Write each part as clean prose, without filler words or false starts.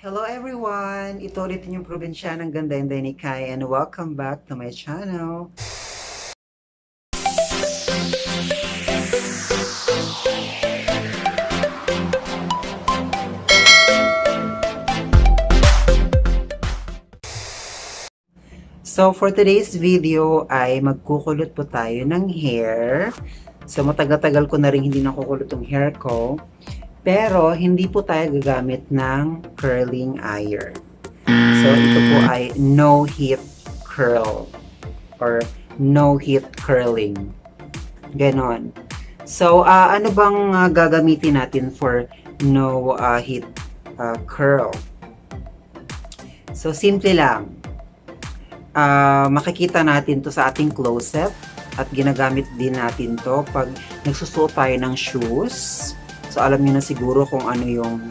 Hello everyone! Ito ulit yung probinsyano ng ganda and ni Kai and welcome back to my channel. So for today's video ay magkukulot po tayo ng hair. So matagal-tagal ko na rin hindi nakukulot yung hair ko. Pero hindi po tayo gagamit ng curling iron. So ito po ay no heat curl or no heat curling. Ganon. So ano bang gagamitin natin for no heat curl? So simple lang. Makikita natin to sa ating closet at ginagamit din natin to pag nagsusuot tayo ng shoes. So alam niyo na siguro kung ano yung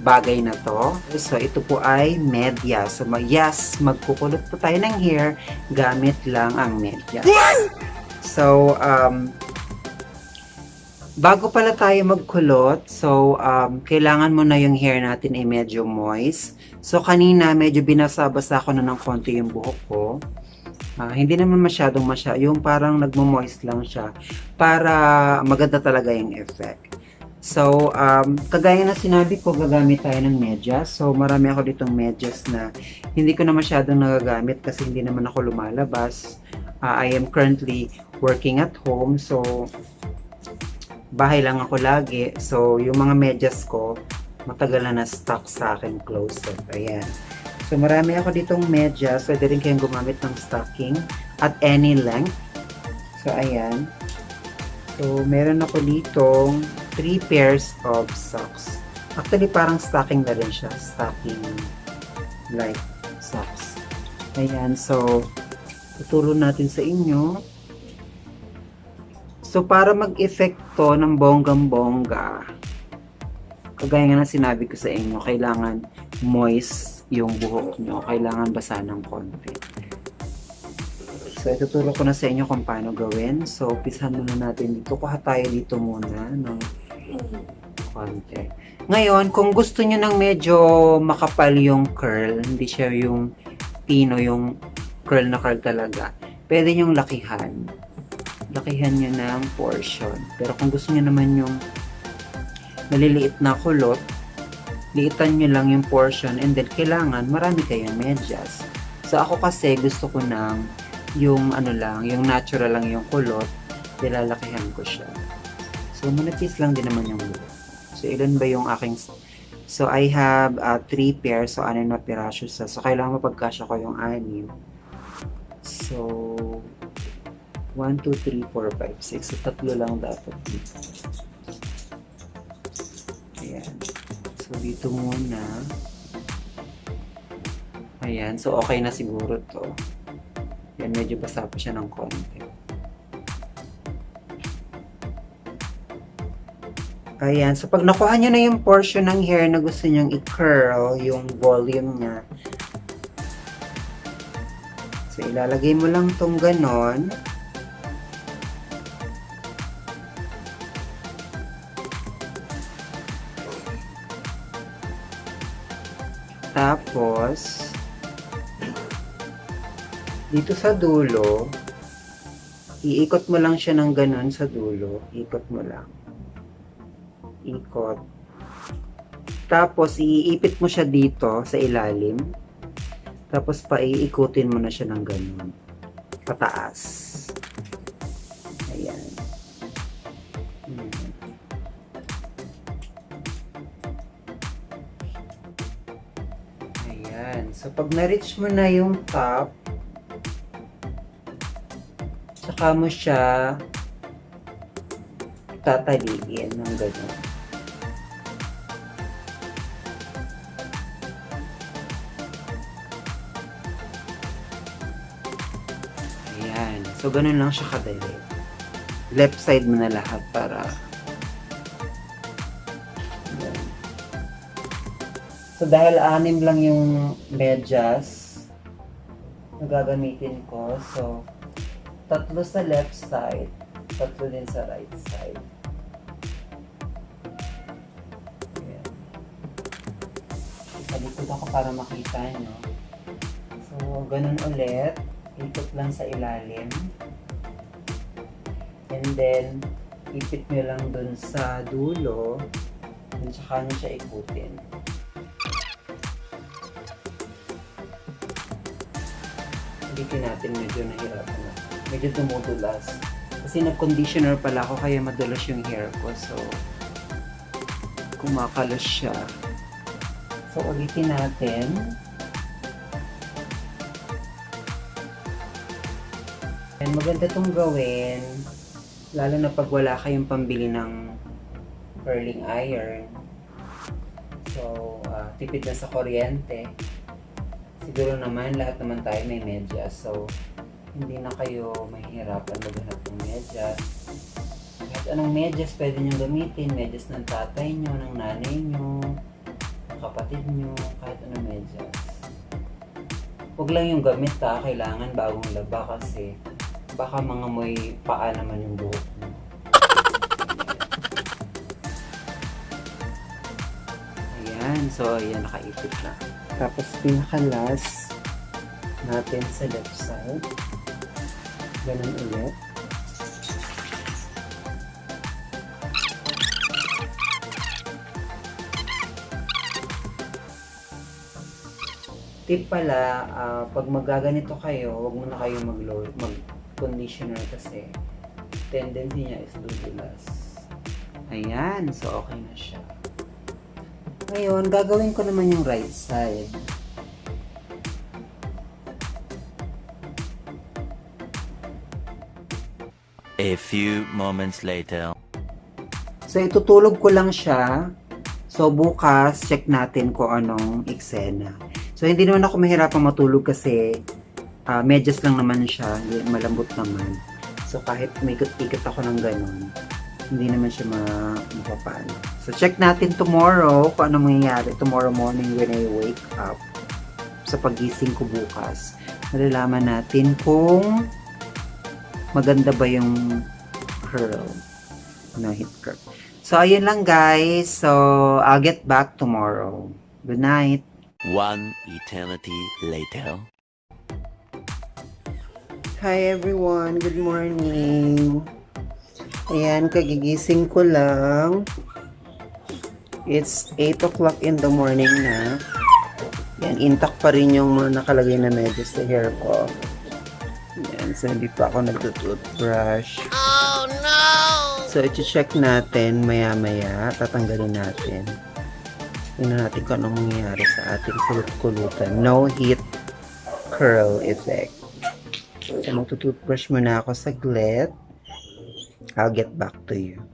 bagay na to. So ito po ay media. So yes, magkukulot po tayo ng hair gamit lang ang media. So bago pala tayo magkulot, so kailangan mo na yung hair natin ay medyo moist. So kanina medyo binasa-basa ko na ng konti yung buhok ko. Hindi naman masyadong yung parang nagmo-moist lang siya para maganda talaga yung effect. So kagaya na sinabi ko, gagamit tayo ng medyas. So marami ako ditong medyas na hindi ko na masyadong nagagamit kasi hindi naman ako lumalabas. I am currently working at home, so bahay lang ako lagi. So yung mga medyas ko matagal na na-stock sa akin closet. Ayan. So, marami ako ditong medyas. Pwede rin kayong gumamit ng stocking at any length. So, ayan. So, meron ako ditong 3 pairs of socks. Actually, parang stocking na rin siya. Stocking like socks. Ayan. So, tuturo natin sa inyo. So, para mag-effect to ng bonggang-bongga, kagaya nga na sinabi ko sa inyo, kailangan moist yung buhok nyo. Kailangan basa ng konti. So, ituturo ko na sa inyo kung paano gawin. So, pisahan muna natin dito. Kuha tayo dito muna ng konti. Ngayon, kung gusto nyo ng medyo makapal yung curl, hindi siya yung pino, yung curl na curl talaga, pwede nyong lakihan. Lakihan nyo ng portion. Pero kung gusto nyo naman yung maliliit na kulot, liitan nyo lang yung portion and then kailangan marami kayong medyas. So ako kasi gusto ko ng yung ano lang, yung natural lang yung kulot, nilalakihan ko siya. So manipis lang din naman yung buhok. So ilan ba yung aking, so I have 3 pairs, so 6 na piraso sa. So kailangan mapagkasya ko yung 6. So 1, 2, 3, 4, 5, 6. So tatlo lang dapat dito. Ayan. So, dito muna. Ayan. So, okay na siguro to. Ayan, medyo basa pa siya ng konti. Ayan. So, pag nakuha nyo na yung portion ng hair na gusto nyong i-curl, yung volume niya. So, ilalagay mo lang tong ganon. Tapos, dito sa dulo, iikot mo lang siya ng ganun sa dulo. Ikot mo lang. Ikot. Tapos, iipit mo siya dito sa ilalim. Tapos, paiikutin mo na siya ng ganun. Pataas. Ayan. So, pag na-reach mo na yung top, saka mo siya tataliin ng ganyan. Ayan. So, ganun lang siya kadali. Left side mo na lahat para so, dahil 6 lang yung medyas na gagamitin ko, so, 3 sa left side, 3 din sa right side. Ayan. Sa likod ako para makita nyo. So, ganun ulit. Ikot lang sa ilalim. And then, ipit nyo lang dun sa dulo. At saka nyo siya ikutin. Ulitin natin, medyo nahirapan na. Medyo dumudulas. Kasi nag-conditioner pala ako, kaya madulas yung hair ko. So, kumakalas siya. So, ulitin natin. And maganda itong gawin, lalo na pag wala kayong pambili ng curling iron. So, tipid na sa kuryente. Siguro naman, lahat naman tayo may medyas. So, hindi na kayo mahihirapan maghanap ng medyas. Kahit anong medyas pwede nyo gamitin. Medyas ng tatay nyo, ng nanay nyo, ng kapatid nyo, kahit anong medyas. Huwag lang yung gamit kailangan bagong laba kasi baka mga may paa naman yung buhok mo. Ayan, so ayan, nakaipit na. Tapos pinaka-last natin sa left side. Ganun ulit. Tip pala, pag magaganito kayo, huwag muna kayo mag-conditioner kasi tendency niya is dudulas. Ayan, so okay na siya. Ngayon, gagawin ko naman yung right side. A few moments later. So, itutulog ko lang siya. So, bukas, check natin kung anong eksena. So, hindi naman ako mahirapang matulog kasi medyas lang naman siya. Malambot naman. So, kahit umikot-ikot ako ng ganun, hindi naman siya mapapano. So, check natin tomorrow kung ano mangyayari. Tomorrow morning when I wake up. Sa pagising ko bukas, malalaman natin kung maganda ba yung curl. No hit curl. So, ayun lang guys. So, I'll get back tomorrow. Good night. One eternity later. Hi everyone. Good morning. Ayan, kagigising ko lang. It's 8 o'clock in the morning na. Yan, intact pa rin yung mga nakalagay na medyas sa hair ko. Yan, so hindi pa ako nagtutoothbrush. Oh no! So, iti-check natin maya-maya. Tatanggalin natin. Tingnan natin kung anong mangyayari sa ating kulot-kulutan. No heat curl effect. So, magtutoothbrush muna ako saglit. I'll get back to you.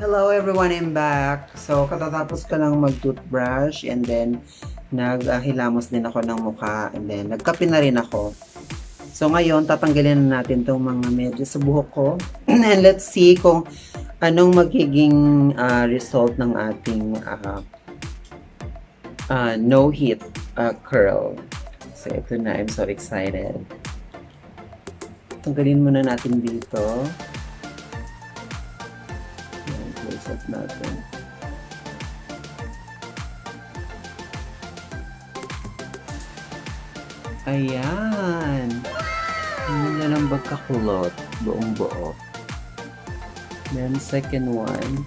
Hello everyone, I'm back. So, katatapos ko lang mag-toothbrush and then naghilamos din ako ng mukha and then nagkape na rin ako. So, ngayon tatanggalin na natin itong mga medyas sa buhok ko and let's see kung anong magiging result ng ating no heat curl. So, ito na. I'm so excited. Tanggalin muna natin dito. Ayan, close up natin. Ayan. Hindi na lang magkakulot. Buong buo. Then, second one.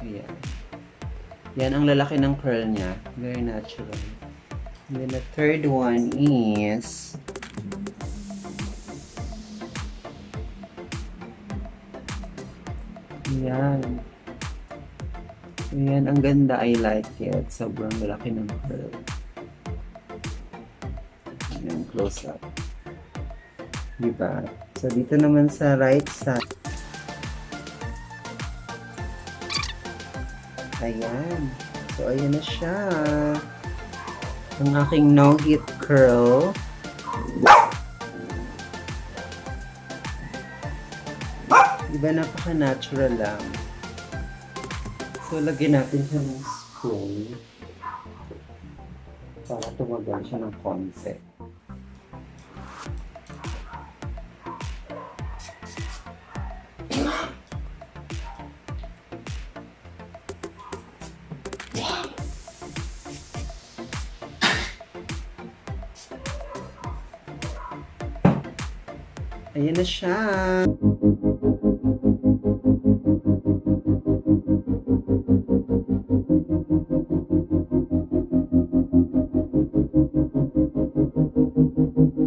Ayan. Yan ang lalaki ng curl niya. Very natural. And then the third one is yan. Ayan, ang ganda. I like it. Sobrang lalaki ng curl. Ayan, close up. Diba? So, dito naman sa right side. Ayan. So, ayan na siya. Ang aking no heat curl. Diba, napaka-natural lang. So, lagyan natin siya ng spoon para tumagal siya ng konti. Ayan na siya.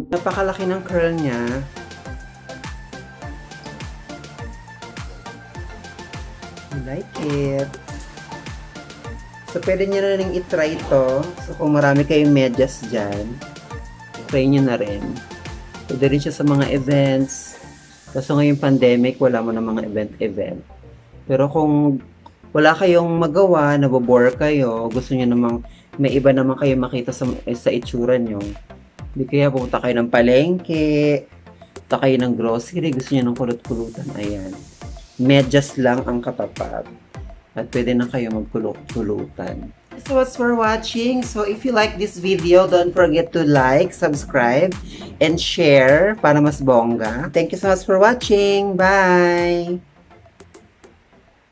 Napakalaki ng curl niya. I like it. So, pwede nyo na rin itry ito. So, kung marami kayong medyas dyan, try nyo na rin. Pwede rin siya sa mga events. Kaso ngayong pandemic, wala mo na mga event. Pero kung wala kayong magawa, nabobore kayo, gusto nyo namang may iba naman kayo makita sa itsura nyo, hindi kaya pumunta kayo ng palengke, pumunta kayo ng grocery, gusto nyo ng kulot-kulutan, ayan. Medyas lang ang katapat. At pwede na kayo magkulot-kulutan. So, what's for watching? So, if you like this video, don't forget to like, subscribe, and share para mas bongga. Thank you so much for watching. Bye!